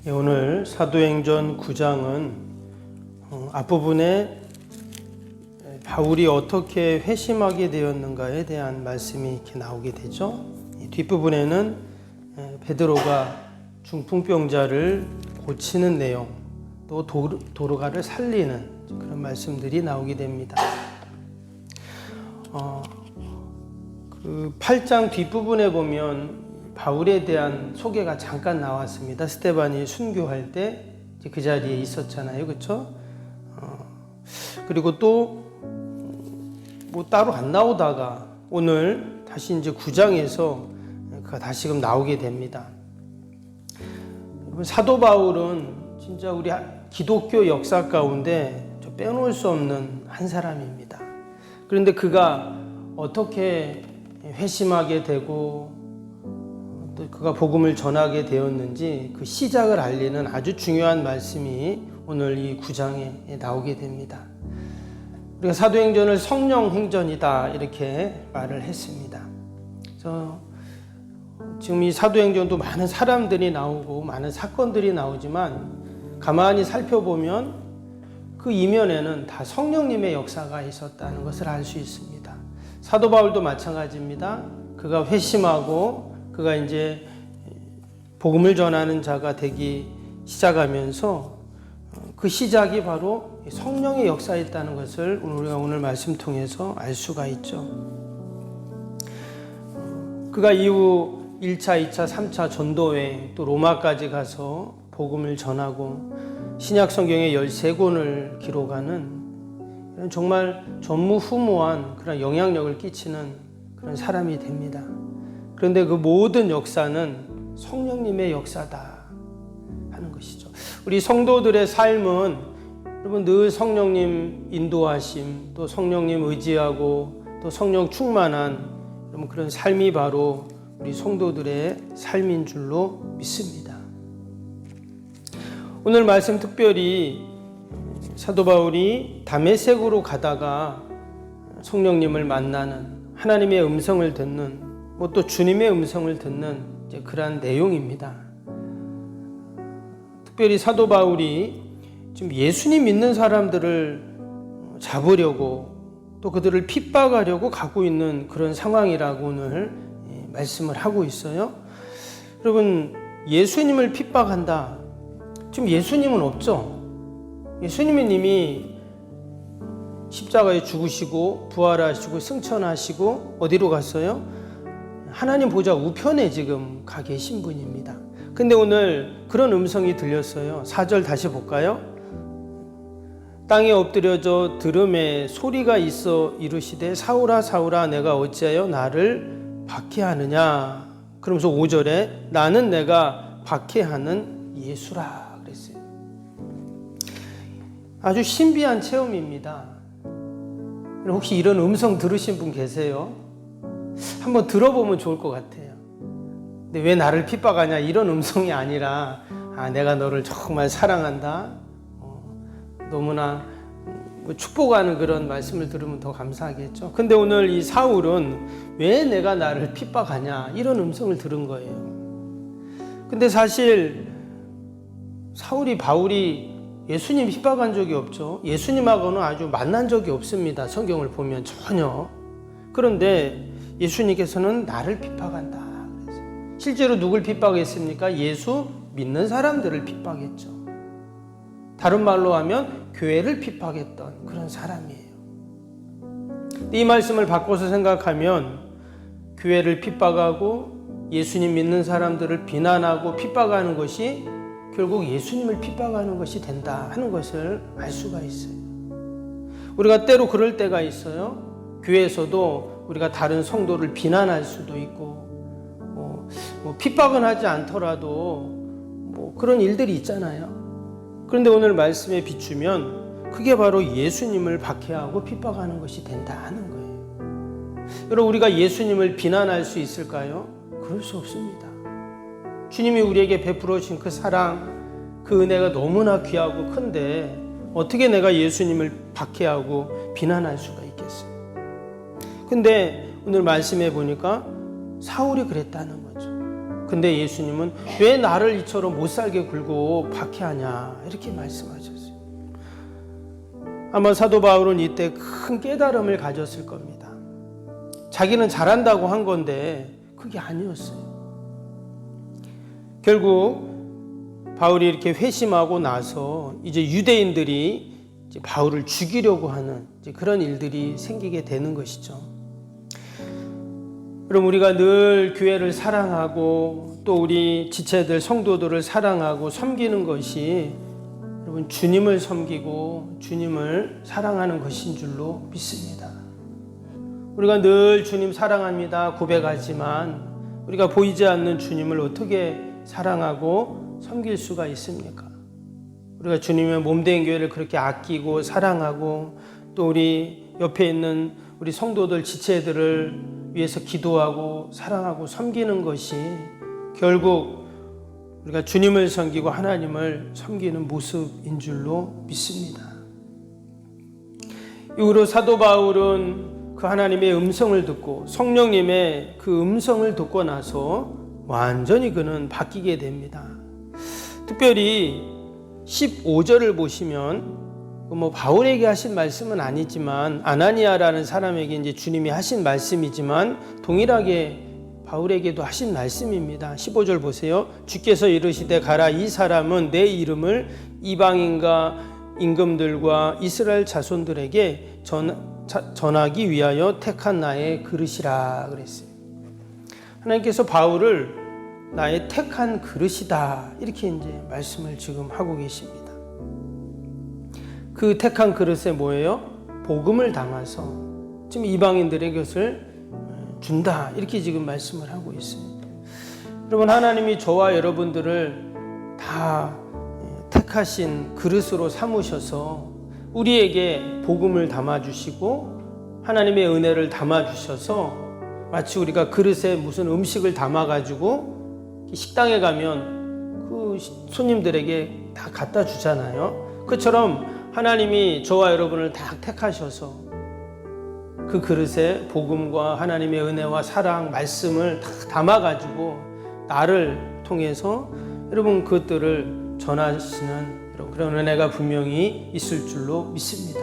오늘 사도행전 9장은 앞부분에 바울이 어떻게 회심하게 되었는가에 대한 말씀이 이렇게 나오게 되죠. 뒷부분에는 베드로가 중풍병자를 고치는 내용, 또 도르가를 살리는 그런 말씀들이 나오게 됩니다. 그 8장 뒷부분에 보면 바울에 대한 소개가 잠깐 나왔습니다. 스데반이 순교할 때 그 자리에 있었잖아요, 그렇죠? 그리고 또 뭐 따로 안 나오다가 오늘 다시 이제 9장에서 그가 다시금 나오게 됩니다. 사도 바울은 진짜 우리 기독교 역사 가운데 빼놓을 수 없는 한 사람입니다. 그런데 그가 어떻게 회심하게 되고 또 그가 복음을 전하게 되었는지 그 시작을 알리는 아주 중요한 말씀이 오늘 이 9장에 나오게 됩니다. 우리가 사도행전을 성령 행전이다 이렇게 말을 했습니다. 그래서 지금 이 사도행전도 많은 사람들이 나오고 많은 사건들이 나오지만 가만히 살펴보면 그 이면에는 다 성령님의 역사가 있었다는 것을 알 수 있습니다. 사도 바울도 마찬가지입니다. 그가 회심하고 그가 이제 복음을 전하는 자가 되기 시작하면서 그 시작이 바로 성령의 역사였다는 것을 우리가 오늘 말씀 통해서 알 수가 있죠. 그가 이후 1차, 2차, 3차 전도여행 또 로마까지 가서 복음을 전하고 신약 성경의 13권을 기록하는 정말 전무후무한 그런 영향력을 끼치는 그런 사람이 됩니다. 그런데 그 모든 역사는 성령님의 역사다 하는 것이죠. 우리 성도들의 삶은 여러분 늘 성령님 인도하심, 또 성령님 의지하고 또 성령 충만한 여러분 그런 삶이 바로 우리 성도들의 삶인 줄로 믿습니다. 오늘 말씀 특별히 사도 바울이 다메섹으로 가다가 성령님을 만나는 하나님의 음성을 듣는 또 주님의 음성을 듣는 그러한 내용입니다. 특별히 사도 바울이 지금 예수님 믿는 사람들을 잡으려고 또 그들을 핍박하려고 가고 있는 그런 상황이라고 오늘 말씀을 하고 있어요. 여러분, 예수님을 핍박한다. 지금 예수님은 없죠. 예수님은 이미 십자가에 죽으시고 부활하시고 승천하시고 어디로 갔어요? 하나님 보좌 우편에 지금 가 계신 분입니다. 근데 오늘 그런 음성이 들렸어요. 4절 다시 볼까요? 땅에 엎드려져 들음에 소리가 있어 이르시되 사울아 사울아 내가 어찌하여 나를 박해하느냐. 그러면서 5절에 나는 내가 박해하는 예수라 그랬어요. 아주 신비한 체험입니다. 혹시 이런 음성 들으신 분 계세요? 한번 들어보면 좋을 것 같아요. 근데 왜 나를 핍박하냐 이런 음성이 아니라 내가 너를 정말 사랑한다. 너무나 축복하는 그런 말씀을 들으면 더 감사하겠죠. 근데 오늘 이 사울은 왜 내가 나를 핍박하냐 이런 음성을 들은 거예요. 근데 사실 사울이 바울이 예수님 핍박한 적이 없죠. 예수님하고는 아주 만난 적이 없습니다. 성경을 보면 전혀. 그런데 예수님께서는 나를 핍박한다. 실제로 누굴 핍박했습니까? 예수 믿는 사람들을 핍박했죠. 다른 말로 하면 교회를 핍박했던 그런 사람이에요. 이 말씀을 바꿔서 생각하면 교회를 핍박하고 예수님 믿는 사람들을 비난하고 핍박하는 것이 결국 예수님을 핍박하는 것이 된다 하는 것을 알 수가 있어요. 우리가 때로 그럴 때가 있어요. 교회에서도 우리가 다른 성도를 비난할 수도 있고 핍박은 하지 않더라도 그런 일들이 있잖아요. 그런데 오늘 말씀에 비추면 그게 바로 예수님을 박해하고 핍박하는 것이 된다 하는 거예요. 여러분 우리가 예수님을 비난할 수 있을까요? 그럴 수 없습니다. 주님이 우리에게 베풀어 주신 그 사랑, 그 은혜가 너무나 귀하고 큰데 어떻게 내가 예수님을 박해하고 비난할 수가 있겠어요? 근데 오늘 말씀해 보니까 사울이 그랬다는 거죠. 근데 예수님은 왜 나를 이처럼 못 살게 굴고 박해하냐 이렇게 말씀하셨어요. 아마 사도 바울은 이때 큰 깨달음을 가졌을 겁니다. 자기는 잘한다고 한 건데 그게 아니었어요. 결국 바울이 이렇게 회심하고 나서 이제 유대인들이 이제 바울을 죽이려고 하는 이제 그런 일들이 생기게 되는 것이죠. 그럼 우리가 늘 교회를 사랑하고 또 우리 지체들 성도들을 사랑하고 섬기는 것이 여러분 주님을 섬기고 주님을 사랑하는 것인 줄로 믿습니다. 우리가 늘 주님 사랑합니다 고백하지만 우리가 보이지 않는 주님을 어떻게 사랑하고 섬길 수가 있습니까? 우리가 주님의 몸된 교회를 그렇게 아끼고 사랑하고 또 우리 옆에 있는 우리 성도들 지체들을 위해서 기도하고 사랑하고 섬기는 것이 결국 우리가 주님을 섬기고 하나님을 섬기는 모습인 줄로 믿습니다. 이후로 사도 바울은 그 하나님의 음성을 듣고 성령님의 그 음성을 듣고 나서 완전히 그는 바뀌게 됩니다. 특별히 15절을 보시면 바울에게 하신 말씀은 아니지만 아나니아라는 사람에게 이제 주님이 하신 말씀이지만 동일하게 바울에게도 하신 말씀입니다. 15절 보세요. 주께서 이르시되 가라 이 사람은 내 이름을 이방인과 임금들과 이스라엘 자손들에게 전하기 위하여 택한 나의 그릇이라 그랬어요. 하나님께서 바울을 나의 택한 그릇이다 이렇게 이제 말씀을 지금 하고 계십니다. 그 택한 그릇에 뭐예요? 복음을 담아서 지금 이방인들의 것을 준다 이렇게 지금 말씀을 하고 있습니다. 여러분 하나님이 저와 여러분들을 다 택하신 그릇으로 삼으셔서 우리에게 복음을 담아주시고 하나님의 은혜를 담아주셔서 마치 우리가 그릇에 무슨 음식을 담아가지고 식당에 가면 그 손님들에게 다 갖다 주잖아요. 그처럼 하나님이 저와 여러분을 다 택하셔서 그 그릇에 복음과 하나님의 은혜와 사랑, 말씀을 다 담아가지고 나를 통해서 여러분 그것들을 전하시는 그런 은혜가 분명히 있을 줄로 믿습니다.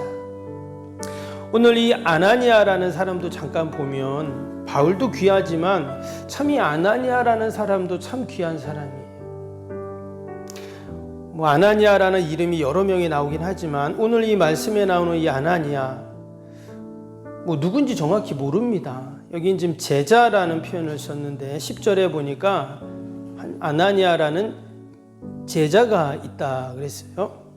오늘 이 아나니아라는 사람도 잠깐 보면 바울도 귀하지만 참 이 아나니아라는 사람도 참 귀한 사람이에요. 아나니아라는 이름이 여러 명이 나오긴 하지만 오늘 이 말씀에 나오는 이 아나니아 누군지 정확히 모릅니다. 여기 지금 제자라는 표현을 썼는데 10절에 보니까 아나니아라는 제자가 있다 그랬어요.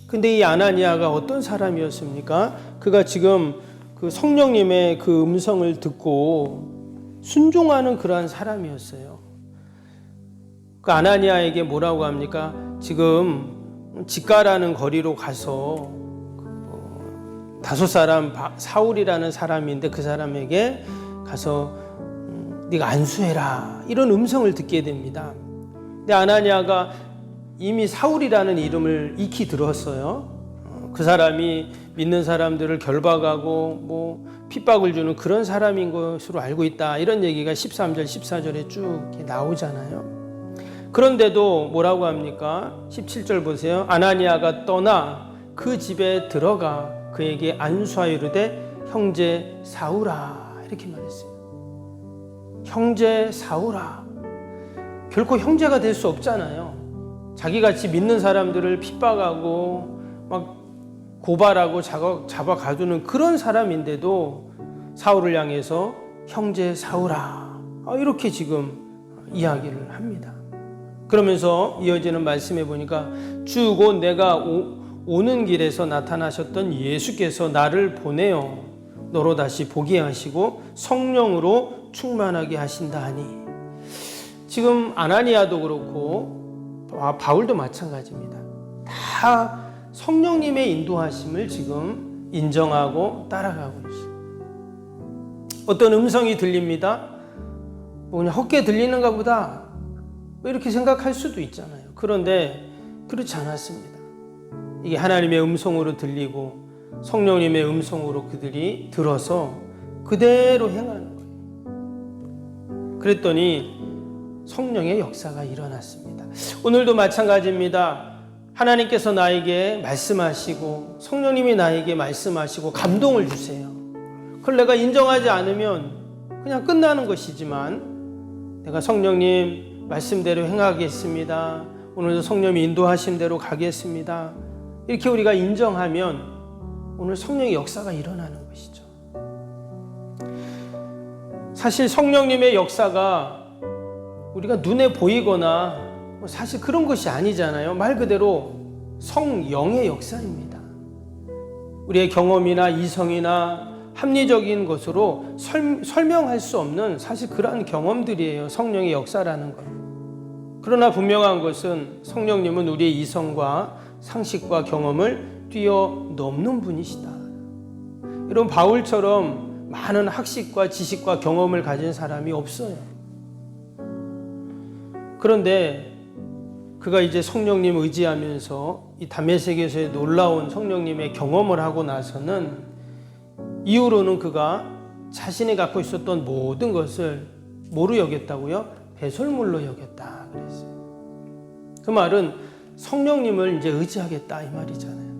근데 이 아나니아가 어떤 사람이었습니까? 그가 지금 그 성령님의 그 음성을 듣고 순종하는 그러한 사람이었어요. 그 아나니아에게 뭐라고 합니까? 지금 직가라는 거리로 가서 다섯 사람 사울이라는 사람인데 그 사람에게 가서 네가 안수해라 이런 음성을 듣게 됩니다. 근데 아나니아가 이미 사울이라는 이름을 익히 들었어요. 그 사람이 믿는 사람들을 결박하고 핍박을 주는 그런 사람인 것으로 알고 있다 이런 얘기가 13절 14절에 쭉 나오잖아요. 그런데도 뭐라고 합니까? 17절 보세요. 아나니아가 떠나 그 집에 들어가 그에게 안수하여 이르되 형제 사울아 이렇게 말했어요. 형제 사울아. 결코 형제가 될 수 없잖아요. 자기같이 믿는 사람들을 핍박하고 막 고발하고 잡아 가두는 그런 사람인데도 사울을 향해서 형제 사울아 이렇게 지금 이야기를 합니다. 그러면서 이어지는 말씀에 보니까 주 곧 내가 오는 길에서 나타나셨던 예수께서 나를 보내어 너로 다시 보게 하시고 성령으로 충만하게 하신다 하니 지금 아나니아도 그렇고 바울도 마찬가지입니다. 다 성령님의 인도하심을 지금 인정하고 따라가고 있어요. 어떤 음성이 들립니다. 그냥 헛게 들리는가 보다 이렇게 생각할 수도 있잖아요. 그런데 그렇지 않았습니다. 이게 하나님의 음성으로 들리고 성령님의 음성으로 그들이 들어서 그대로 행하는 거예요. 그랬더니 성령의 역사가 일어났습니다. 오늘도 마찬가지입니다. 하나님께서 나에게 말씀하시고 성령님이 나에게 말씀하시고 감동을 주세요. 그걸 내가 인정하지 않으면 그냥 끝나는 것이지만 내가 성령님 말씀대로 행하겠습니다. 오늘도 성령이 인도하신 대로 가겠습니다. 이렇게 우리가 인정하면 오늘 성령의 역사가 일어나는 것이죠. 사실 성령님의 역사가 우리가 눈에 보이거나 사실 그런 것이 아니잖아요. 말 그대로 성령의 역사입니다. 우리의 경험이나 이성이나 합리적인 것으로 설명할 수 없는 사실 그러한 경험들이에요. 성령의 역사라는 것. 그러나 분명한 것은 성령님은 우리의 이성과 상식과 경험을 뛰어넘는 분이시다. 여러분, 바울처럼 많은 학식과 지식과 경험을 가진 사람이 없어요. 그런데 그가 이제 성령님 의지하면서 이 다메섹에서의 놀라운 성령님의 경험을 하고 나서는 이후로는 그가 자신이 갖고 있었던 모든 것을 뭐로 여겼다고요? 배설물로 여겼다 그랬어요. 그 말은 성령님을 이제 의지하겠다 이 말이잖아요.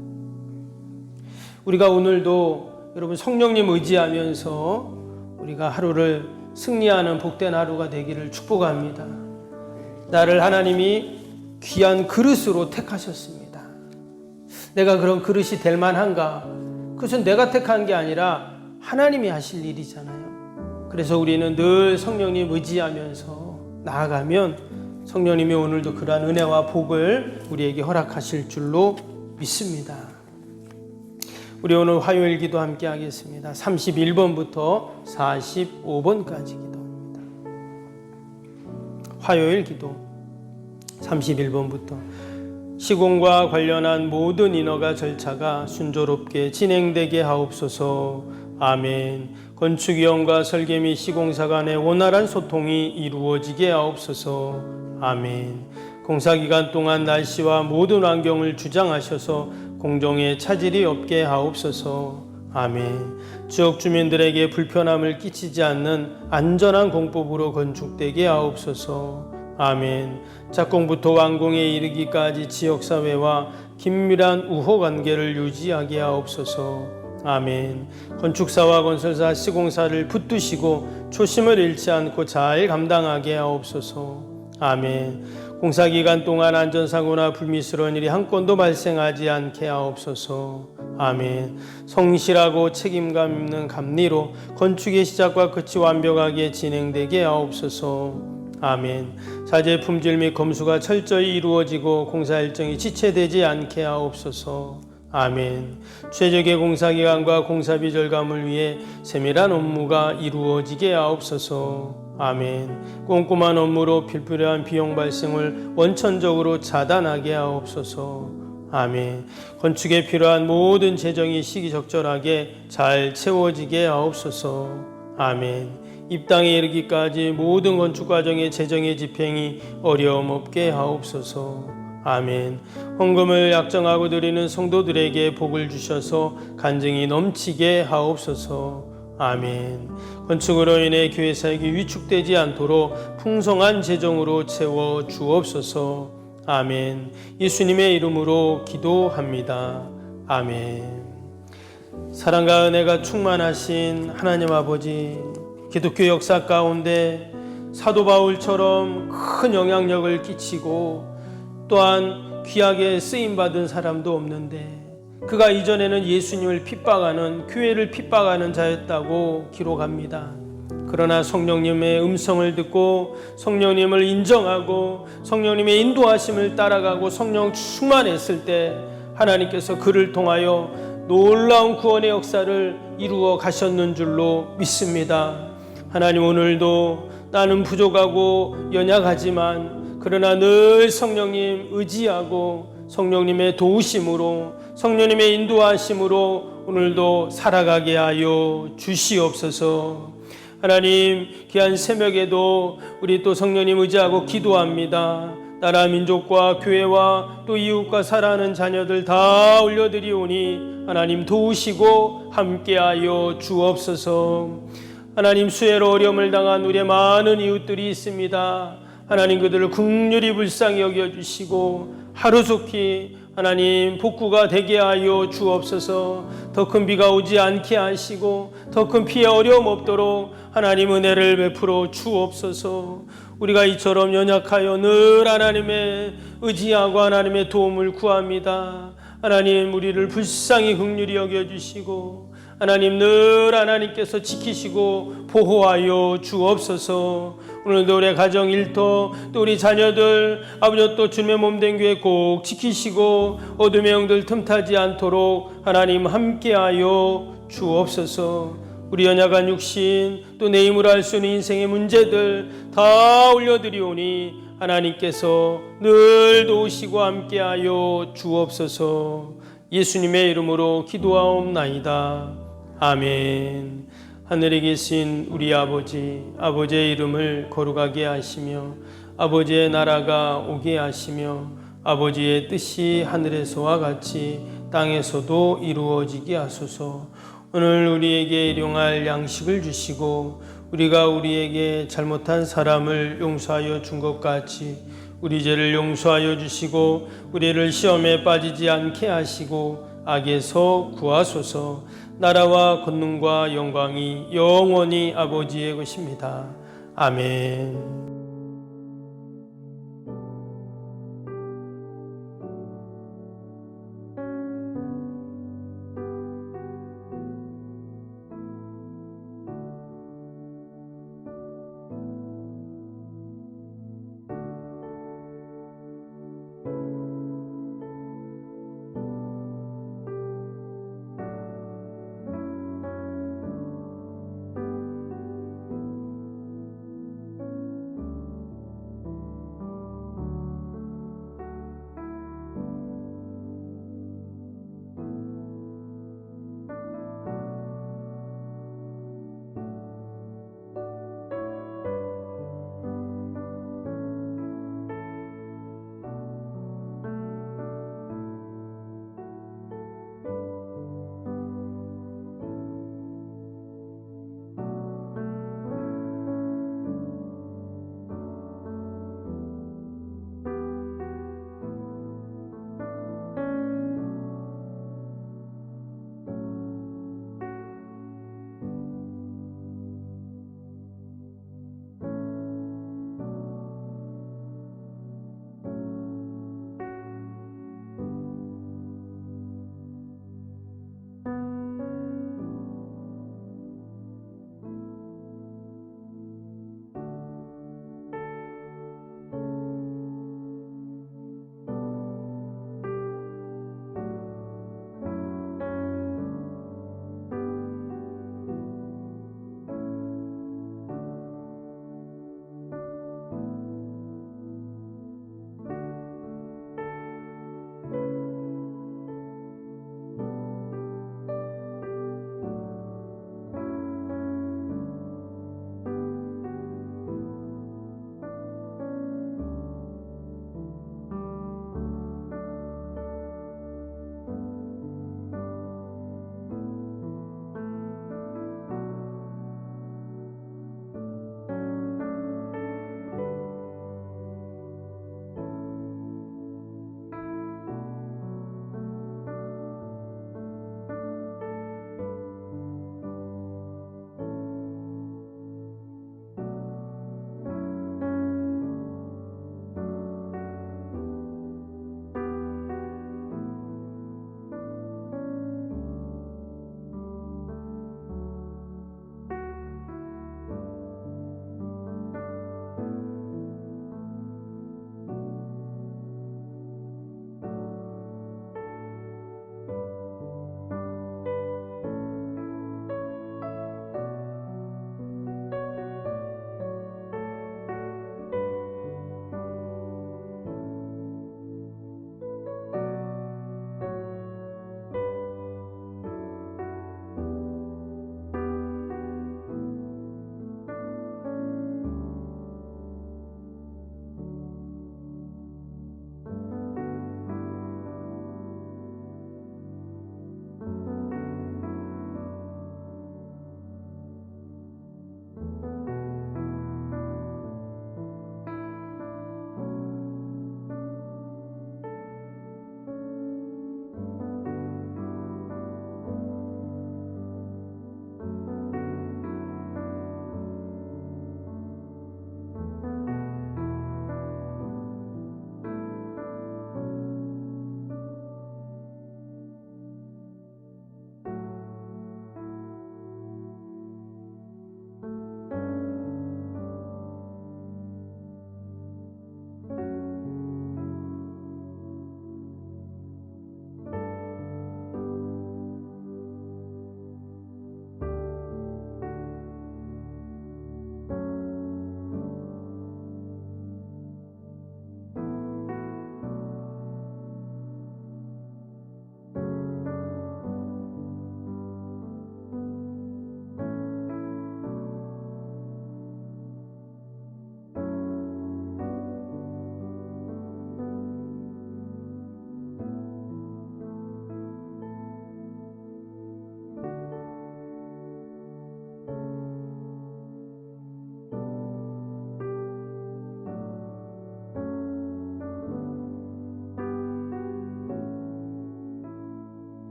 우리가 오늘도 여러분 성령님 의지하면서 우리가 하루를 승리하는 복된 하루가 되기를 축복합니다. 나를 하나님이 귀한 그릇으로 택하셨습니다. 내가 그런 그릇이 될 만한가? 그것은 내가 택한 게 아니라 하나님이 하실 일이잖아요. 그래서 우리는 늘 성령님 의지하면서 나아가면 성령님이 오늘도 그러한 은혜와 복을 우리에게 허락하실 줄로 믿습니다. 우리 오늘 화요일 기도 함께 하겠습니다. 31번부터 45번까지 기도합니다. 화요일 기도 31번부터 시공과 관련한 모든 인허가 절차가 순조롭게 진행되게 하옵소서. 아멘. 건축위원과 설계 및 시공사 간의 원활한 소통이 이루어지게 하옵소서. 아멘. 공사기간 동안 날씨와 모든 환경을 주장하셔서 공정에 차질이 없게 하옵소서. 아멘. 지역 주민들에게 불편함을 끼치지 않는 안전한 공법으로 건축되게 하옵소서. 아멘. 착공부터 완공에 이르기까지 지역사회와 긴밀한 우호관계를 유지하게 하옵소서. 아멘. 건축사와 건설사, 시공사를 붙드시고 초심을 잃지 않고 잘 감당하게 하옵소서. 아멘. 공사기간 동안 안전사고나 불미스러운 일이 한 건도 발생하지 않게 하옵소서. 아멘. 성실하고 책임감 있는 감리로 건축의 시작과 끝이 완벽하게 진행되게 하옵소서. 아멘. 사제 품질 및 검수가 철저히 이루어지고 공사 일정이 지체되지 않게 하옵소서. 아멘. 최적의 공사기간과 공사비 절감을 위해 세밀한 업무가 이루어지게 하옵소서. 아멘. 꼼꼼한 업무로 불필요한 비용 발생을 원천적으로 차단하게 하옵소서. 아멘. 건축에 필요한 모든 재정이 시기적절하게 잘 채워지게 하옵소서. 아멘. 입당에 이르기까지 모든 건축 과정의 재정의 집행이 어려움 없게 하옵소서. 아멘. 헌금을 약정하고 드리는 성도들에게 복을 주셔서 간증이 넘치게 하옵소서. 아멘. 건축으로 인해 교회 사역이 위축되지 않도록 풍성한 재정으로 채워 주옵소서. 아멘. 예수님의 이름으로 기도합니다. 아멘. 사랑과 은혜가 충만하신 하나님 아버지, 기독교 역사 가운데 사도 바울처럼 큰 영향력을 끼치고 또한 귀하게 쓰임받은 사람도 없는데 그가 이전에는 예수님을 핍박하는, 교회를 핍박하는 자였다고 기록합니다. 그러나 성령님의 음성을 듣고 성령님을 인정하고 성령님의 인도하심을 따라가고 성령 충만했을 때 하나님께서 그를 통하여 놀라운 구원의 역사를 이루어 가셨는 줄로 믿습니다. 하나님, 오늘도 나는 부족하고 연약하지만 그러나 늘 성령님 의지하고 성령님의 도우심으로 성령님의 인도하심으로 오늘도 살아가게 하여 주시옵소서. 하나님, 귀한 새벽에도 우리 또 성령님 의지하고 기도합니다. 나라 민족과 교회와 또 이웃과 살아가는 자녀들 다 올려드리오니 하나님 도우시고 함께하여 주옵소서. 하나님, 수혜로 어려움을 당한 우리의 많은 이웃들이 있습니다. 하나님 그들을 긍휼히 불쌍히 여겨주시고 하루속히 하나님 복구가 되게 하여 주옵소서. 더 큰 비가 오지 않게 하시고 더 큰 피해 어려움 없도록 하나님 은혜를 베풀어 주옵소서. 우리가 이처럼 연약하여 늘 하나님의 의지하고 하나님의 도움을 구합니다. 하나님 우리를 불쌍히 긍휼히 여겨주시고 하나님 늘 하나님께서 지키시고 보호하여 주옵소서. 오늘도 우리 가정 일터 또 우리 자녀들 아버지 또 주님의 몸된 교회 꼭 지키시고 어둠의 영들 틈타지 않도록 하나님 함께하여 주옵소서. 우리 연약한 육신 또 내 힘으로 할 수 있는 인생의 문제들 다 올려드리오니 하나님께서 늘 도우시고 함께하여 주옵소서. 예수님의 이름으로 기도하옵나이다. 아멘. 하늘에 계신 우리 아버지의 이름을 거룩하게 하시며 아버지의 나라가 오게 하시며 아버지의 뜻이 하늘에서와 같이 땅에서도 이루어지게 하소서. 오늘 우리에게 일용할 양식을 주시고 우리가 우리에게 잘못한 사람을 용서하여 준 것 같이 우리 죄를 용서하여 주시고 우리를 시험에 빠지지 않게 하시고 악에서 구하소서. 나라와 권능과 영광이 영원히 아버지의 것입니다. 아멘.